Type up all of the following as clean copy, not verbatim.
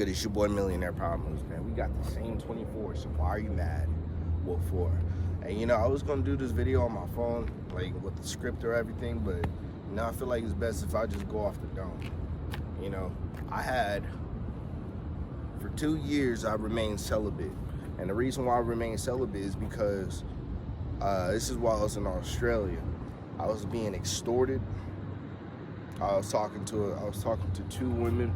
good? It's your boy Millionaire Problems, man. We got the same 24, so why are you mad? What for? And you know, I was gonna do this video on my phone, like with the script or everything, but I feel like it's best if I just go off the dome. You know, for 2 years, I remained celibate. And the reason why I remained celibate is because this is while I was in Australia. I was being extorted. I was talking to 2 women,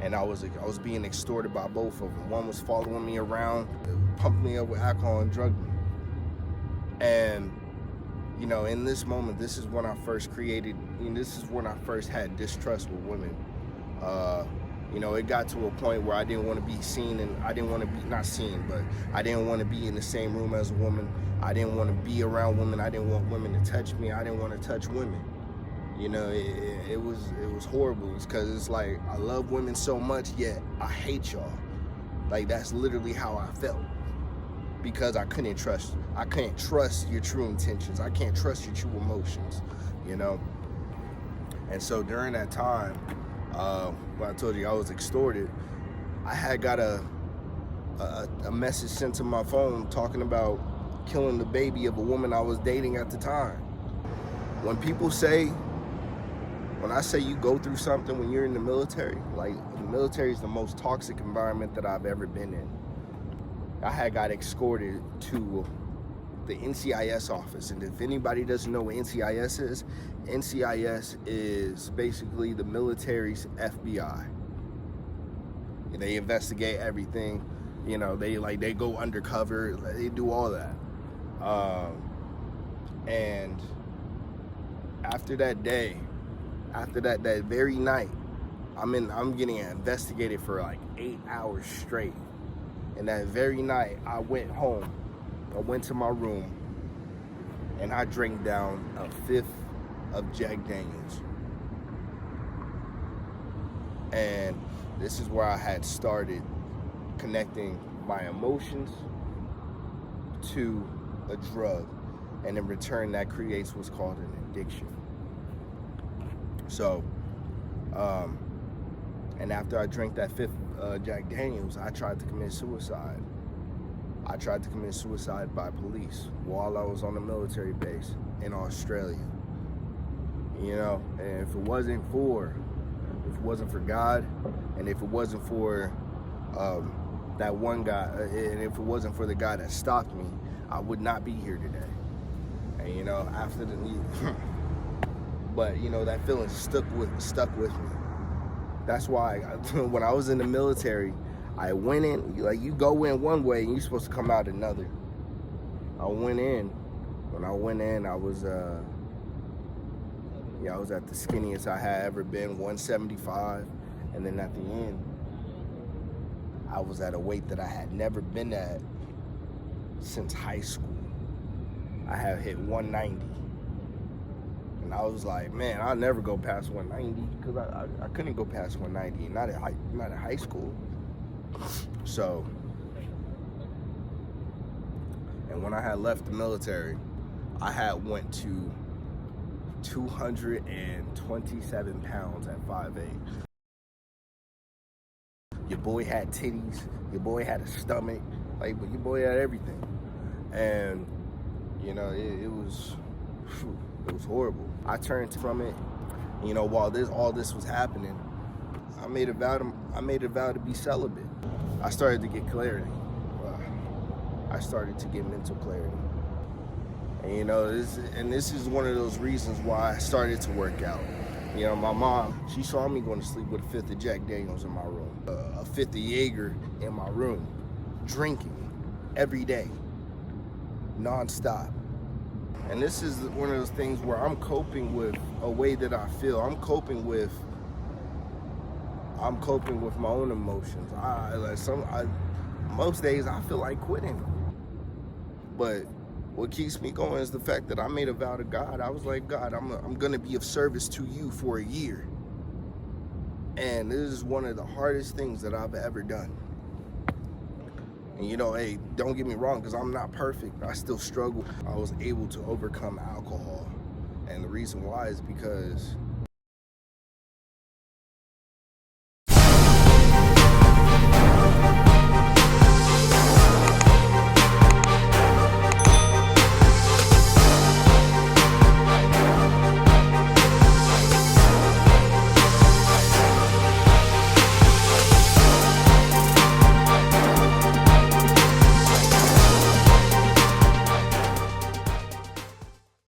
and I was being extorted by both of them. One was following me around, pumping me up with alcohol and drugged me. And you know, in this moment, this is when I first had distrust with women. You know, it got to a point where I didn't want to be seen, and I didn't want to be, not seen, but I didn't want to be in the same room as a woman. I didn't want to be around women. I didn't want women to touch me. I didn't want to touch women. You know, it was horrible. It's because it's like, I love women so much, yet I hate y'all. Like, that's literally how I felt. Because I couldn't trust your true intentions. I can't trust your true emotions, you know? And so during that time, when I told you I was extorted, I had got a message sent to my phone talking about killing the baby of a woman I was dating at the time. When I say you go through something when you're in the military, like, the military is the most toxic environment that I've ever been in. I had got escorted to the NCIS office, and if anybody doesn't know what NCIS is basically the military's FBI. They investigate everything, you know. They go undercover, they do all that. And after that very night, I'm getting investigated for like 8 hours straight. And that very night, I went home. I went to my room, and I drank down a 5th of Jack Daniels. And this is where I had started connecting my emotions to a drug. And in return, that creates what's called an addiction. So, and after I drank that 5th Jack Daniels, I tried to commit suicide. I tried to commit suicide by police while I was on a military base in Australia. You know, and if it wasn't for God, and if it wasn't for that one guy, and if it wasn't for the guy that stopped me, I would not be here today. And you know, but you know, that feeling stuck with me. That's why when I was in the military, I went in, like, you go in one way and you're supposed to come out another. When I went in, I was at the skinniest I had ever been, 175. And then at the end, I was at a weight that I had never been at since high school. I had hit 190. And I was like, man, I'll never go past 190, because I couldn't go past 190, not at high school. So, and when I had left the military, I had went to 227 pounds at 5'8". Your boy had titties, your boy had a stomach, like, but your boy had everything. And, you know, it was horrible. I turned from it. You know, while all this was happening, I made a vow to be celibate. I started to get clarity. I started to get mental clarity. And you know, this is one of those reasons why I started to work out. You know, my mom, she saw me going to sleep with a 5th of Jack Daniels in my room, a 5th of Jaeger in my room, drinking every day, nonstop. And this is one of those things where I'm coping with a way that I feel. I'm coping with my own emotions. Most days I feel like quitting. But what keeps me going is the fact that I made a vow to God. I was like, God, I'm gonna be of service to you for a year. And this is one of the hardest things that I've ever done. And you know, hey, don't get me wrong, because I'm not perfect. I still struggle. I was able to overcome alcohol. And the reason why is because